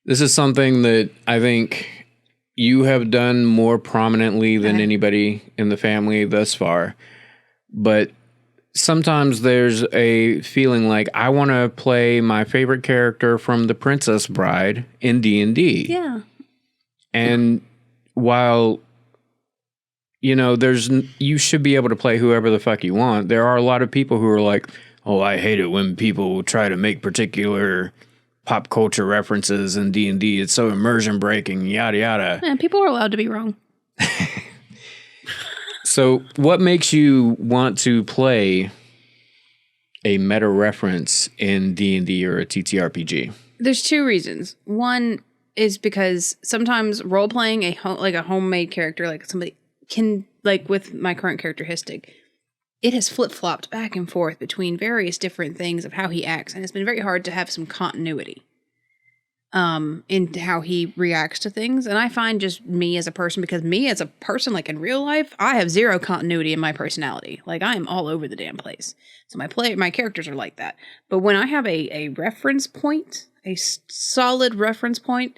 This is something that I think you have done more prominently than anybody in the family thus far. But sometimes there's a feeling like I want to play my favorite character from The Princess Bride in D&D. Yeah. And while, you know, you should be able to play whoever the fuck you want, there are a lot of people who are like, oh, I hate it when people try to make particular pop culture references in D&D. It's so immersion breaking, yada, yada. Yeah, people are allowed to be wrong. So what makes you want to play a meta reference in D&D or a TTRPG? There's two reasons. One is because sometimes role-playing a homemade character, like somebody can, like with my current character, Histig, it has flip-flopped back and forth between various different things of how he acts, and it's been very hard to have some continuity in how he reacts to things. And I find just me as a person, because me as a person, like in real life, I have zero continuity in my personality. Like I am all over the damn place. So my characters are like that. But when I have a reference point, a solid reference point,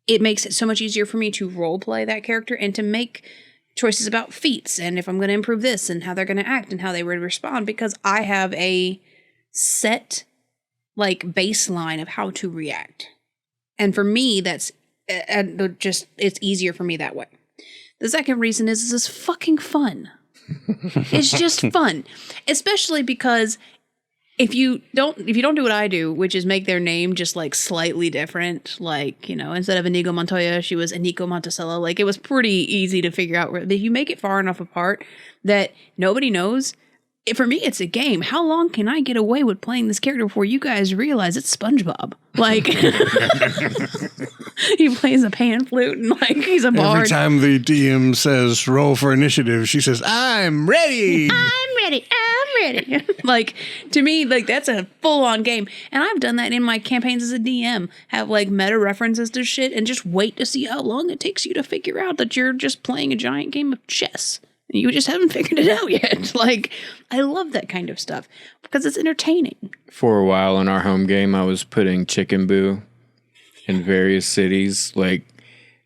it makes it so much easier for me to role play that character and to make choices about feats and if I'm going to improve this and how they're going to act and how they would respond, because I have a set like baseline of how to react. And for me, that's just, it's easier for me that way. The second reason is it's fucking fun. It's just fun, especially because if you don't do what I do, which is make their name just like slightly different, like, you know, instead of Inigo Montoya, she was Eniko Monticello. Like it was pretty easy to figure out if you make it far enough apart that nobody knows. For me, it's a game. How long can I get away with playing this character before you guys realize it's SpongeBob? Like, he plays a pan flute and like he's a bard. Every time the DM says roll for initiative, she says, I'm ready. I'm ready. Like, to me, like that's a full-on game. And I've done that in my campaigns as a DM. Have like meta references to shit and just wait to see how long it takes you to figure out that you're just playing a giant game of chess. You just haven't figured it out yet. Like, I love that kind of stuff because it's entertaining. For a while in our home game, I was putting Chicken Boo in various cities. Like,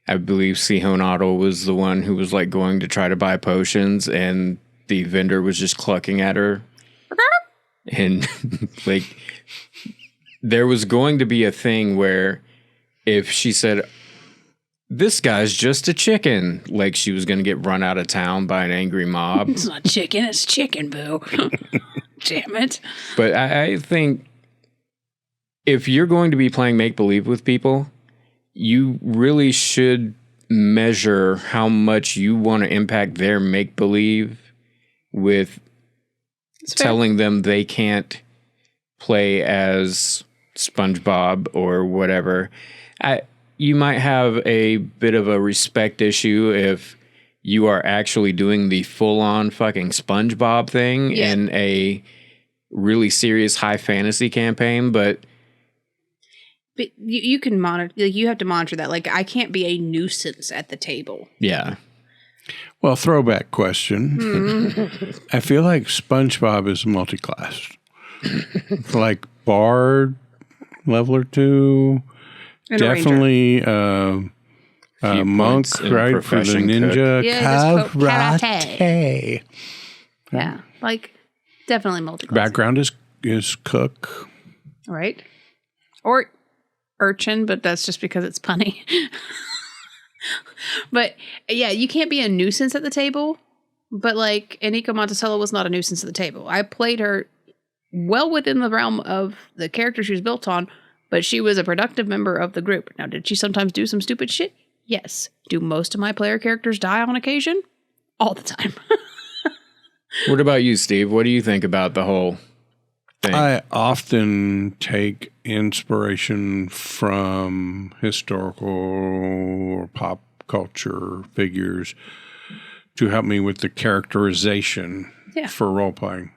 I believe Sihon Otto was the one who was like going to try to buy potions, and the vendor was just clucking at her. And like, there was going to be a thing where if she said, this guy's just a chicken, like she was going to get run out of town by an angry mob. It's not chicken, it's Chicken Boo. Damn it. But I think if you're going to be playing make-believe with people, you really should measure how much you want to impact their make-believe with telling them they can't play as SpongeBob or whatever. You might have a bit of a respect issue if you are actually doing the full-on fucking SpongeBob thing in a really serious high fantasy campaign, but you can monitor. Like, you have to monitor that. Like, I can't be a nuisance at the table. Yeah. Well, throwback question. I feel like SpongeBob is multi-classed. Like Bard, level or 2. And definitely monk, right? For the ninja. Yeah, karate. Yeah, like definitely multi-class. Background is cook. Right. Or urchin, but that's just because it's punny. But yeah, you can't be a nuisance at the table. But like Eniko Monticello was not a nuisance at the table. I played her well within the realm of the character she was built on, but she was a productive member of the group. Now, did she sometimes do some stupid shit? Yes. Do most of my player characters die on occasion? All the time. What about you, Steve? What do you think about the whole thing? I often take inspiration from historical or pop culture figures to help me with the characterization for role-playing.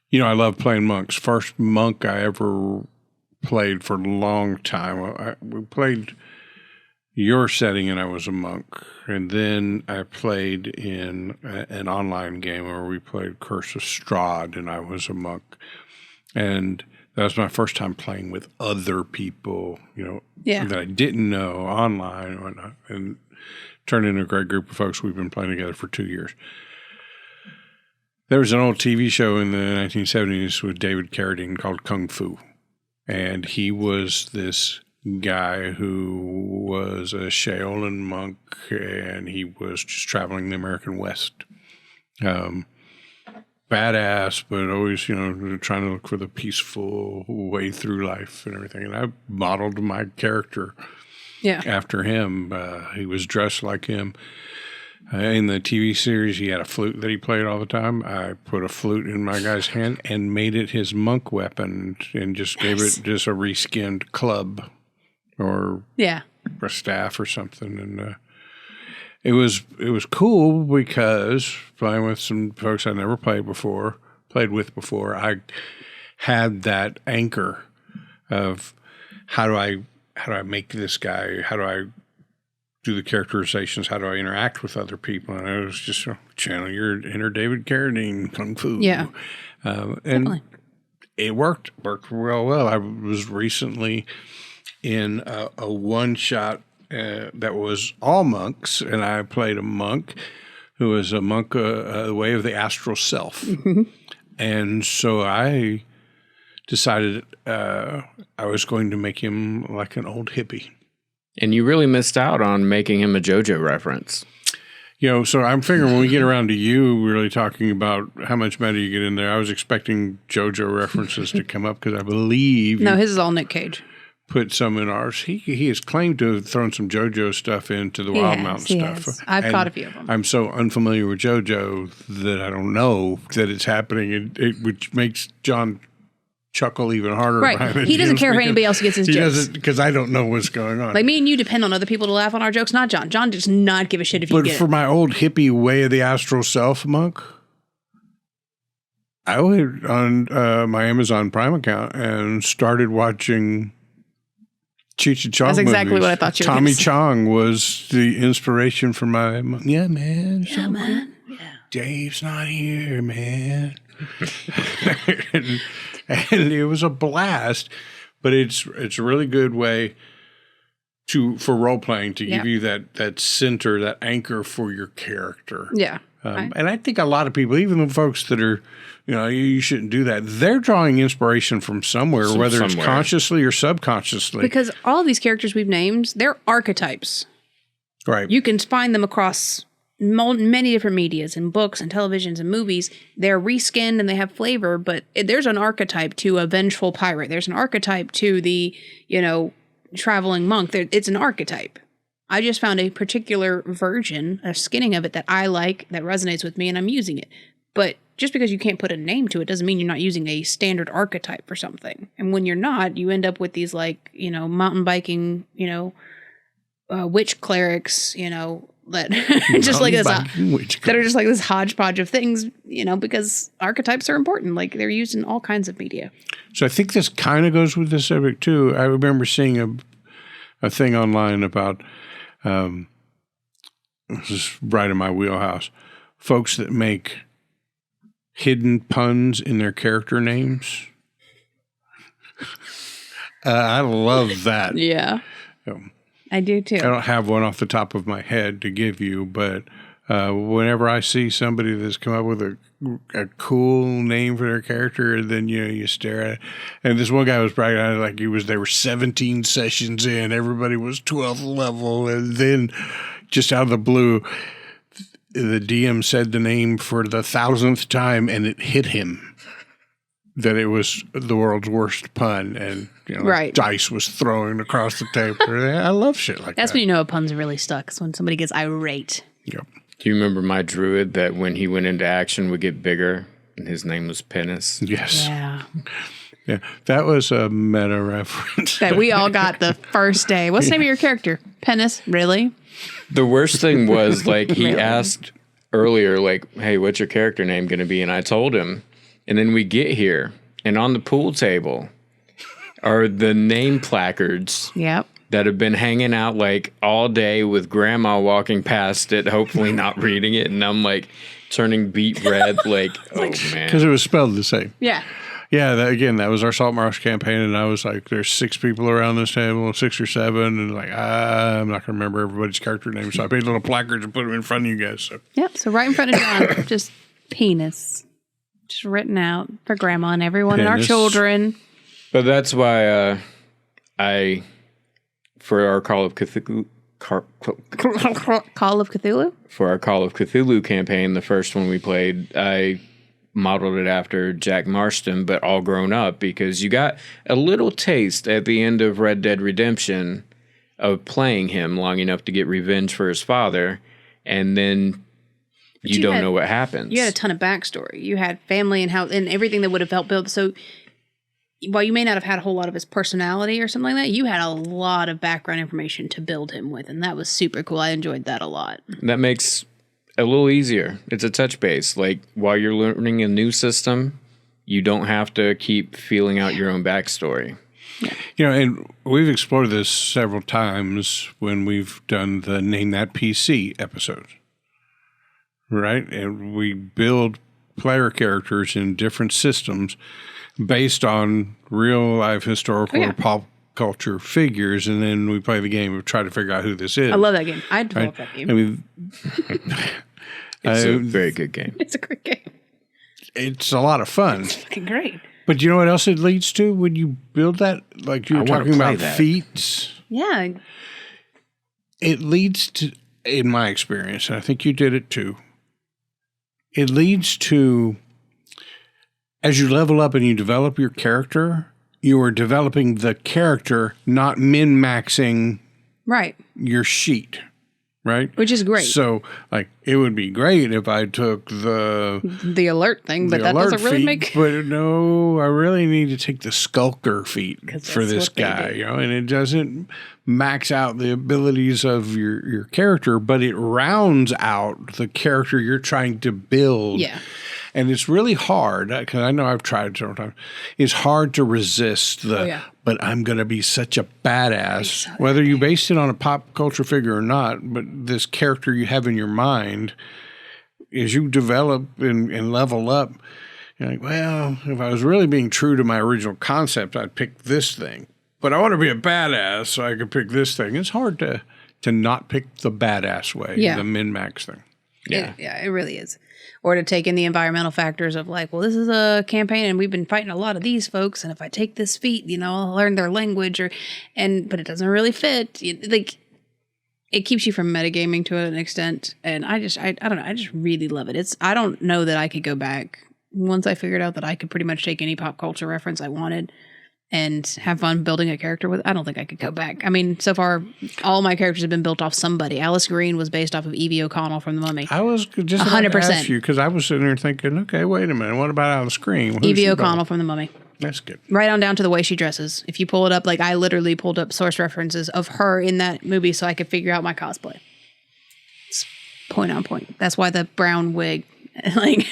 You know, I love playing monks. First monk I ever played for a long time. We played your setting and I was a monk. And then I played in an online game where we played Curse of Strahd and I was a monk. And that was my first time playing with other people, Yeah. that I didn't know online and whatnot, and turned into a great group of folks. We've been playing together for 2 years. There was an old TV show in the 1970s with David Carradine called Kung Fu. And he was this guy who was a Shaolin monk, and he was just traveling the American West. Badass, but always, trying to look for the peaceful way through life and everything. And I modeled my character after him. He was dressed like him. In the TV series, he had a flute that he played all the time. I put a flute in my guy's hand and made it his monk weapon and just gave it just a reskinned club or a staff or something. And it was cool because playing with some folks I never played with before, I had that anchor of how do I make this guy, how do I do the characterizations, how do I interact with other people, and I was just channel your inner David Carradine Kung Fu. Yeah. And Definitely. it worked real well. I was recently in a one-shot that was all monks, and I played a monk who was a monk, the way of the astral self. Mm-hmm. And so I decided I was going to make him like an old hippie. And you really missed out on making him a JoJo reference. So I'm figuring when we get around to you really talking about how much meta you get in there, I was expecting JoJo references to come up because I believe No, his is all Nick Cage. Put some in ours. He has claimed to have thrown some JoJo stuff into the Wild Mountain stuff. I've caught a few of them. I'm so unfamiliar with JoJo that I don't know that it's happening, which makes John chuckle even harder. Right. He doesn't care if anybody else gets his jokes. He doesn't, because I don't know what's going on. Like me and you depend on other people to laugh on our jokes, not John. John does not give a shit if you get it. But for my old hippie way of the astral self monk, I went on my Amazon Prime account and started watching Cheech and Chong That's exactly movies. what I thought you were Tommy gonna say. Chong was the inspiration for my, yeah, man. Yeah, man. Yeah. Dave's not here, man. and it was a blast, but it's a really good way for role playing to give you that center, that anchor for your character. Yeah. And I think a lot of people, even the folks that are, you shouldn't do that, they're drawing inspiration from somewhere, whether it's consciously or subconsciously. Because all of these characters we've named, they're archetypes. Right. You can find them across many different medias and books and televisions and movies. They're reskinned and they have flavor, but there's an archetype to a vengeful pirate. There's an archetype to the, traveling monk. It's an archetype. I just found a particular version, a skinning of it that I like, that resonates with me, and I'm using it. But just because you can't put a name to it doesn't mean you're not using a standard archetype for something. And when you're not, you end up with these mountain biking, witch clerics, that just like this, that are just like this hodgepodge of things, because archetypes are important. Like they're used in all kinds of media. So I think this kind of goes with the subject too. I remember seeing a thing online about, this is right in my wheelhouse, folks that make hidden puns in their character names. I love that. Yeah. I do too. I don't have one off the top of my head to give you, but whenever I see somebody that's come up with a cool name for their character, and then you stare at it. And this one guy was bragging on it like they were 17 sessions in, everybody was 12th level, and then just out of the blue, the DM said the name for the 1,000th time, and it hit him that it was the world's worst pun, and dice was throwing across the table. I love shit like that. That's when you know a pun's really stuck. It's when somebody gets irate. Yep. Do you remember my druid that when he went into action would get bigger, and his name was Penis? Yes. Yeah. Yeah, that was a meta reference that we all got the first day. What's the name of your character? Penis? Really? The worst thing was he asked earlier, hey, what's your character name going to be? And I told him. And then we get here, and on the pool table are the name placards. Yep. That have been hanging out all day with grandma walking past it, hopefully not reading it. And I'm turning beet red, oh man. Because it was spelled the same. Yeah. Yeah, that was our Salt Marsh campaign, and I was like, there's 6 people around this table, 6 or 7, and like, I'm not going to remember everybody's character name, so I made little placards and put them in front of you guys. So. Yep, so right in front of John, just penis. Just written out for Grandma and everyone and our children. But that's why for our Call of Cthulhu... Call of Cthulhu? For our Call of Cthulhu campaign, the first one we played, I modeled it after Jack Marston, but all grown up, because you got a little taste at the end of Red Dead Redemption of playing him long enough to get revenge for his father, and then you don't know what happens. You had a ton of backstory. You had family and how and everything that would have helped build. So while you may not have had a whole lot of his personality or something like that, you had a lot of background information to build him with, and that was super cool. I enjoyed that a lot. That makes a little easier. It's a touch base. Like, while you're learning a new system, you don't have to keep feeling out your own backstory. Yeah. And we've explored this several times when we've done the Name That PC episodes, right? And we build player characters in different systems based on real-life historical or pop culture figures, and then we play the game and try to figure out who this is. I love that game. I developed that game. I mean, it's a very good game. It's a great game. It's a lot of fun. It's fucking great. But you know what else it leads to when you build that? Like you were talking about feats. Yeah. It leads to, in my experience, and I think you did it too, it leads to, as you level up and you develop your character, you are developing the character, not min-maxing your sheet, right? Which is great. So, like, it would be great if I took the alert thing, but that doesn't really make... But no, I really need to take the skulker feat for this guy, you know, and it doesn't max out the abilities of your character, but it rounds out the character you're trying to build. Yeah. And it's really hard, because I know I've tried several times. It's hard to resist but I'm going to be such a badass, whether you based it on a pop culture figure or not, but this character you have in your mind, as you develop and level up, you're like, well, if I was really being true to my original concept, I'd pick this thing. But I want to be a badass, so I could pick this thing. It's hard to not pick the badass way, the min-max thing. Yeah. It really is. Or to take in the environmental factors of like, well, this is a campaign and we've been fighting a lot of these folks, and if I take this feat, you know, I'll learn their language, but it doesn't really fit. Like, it keeps you from metagaming to an extent, and I don't know, I just really love it. I don't know that I could go back once I figured out that I could pretty much take any pop culture reference I wanted and have fun building a character with. I don't think I could go back. I mean, so far, all my characters have been built off somebody. Alice Green was based off of Evie O'Connell from The Mummy. I was just 100%. To ask you, because I was sitting there thinking, okay, wait a minute, what about Alice Green? Evie O'Connell from The Mummy. That's good. Right on down to the way she dresses. If you pull it up, like I literally pulled up source references of her in that movie so I could figure out my cosplay. It's point on point. That's why the brown wig, like,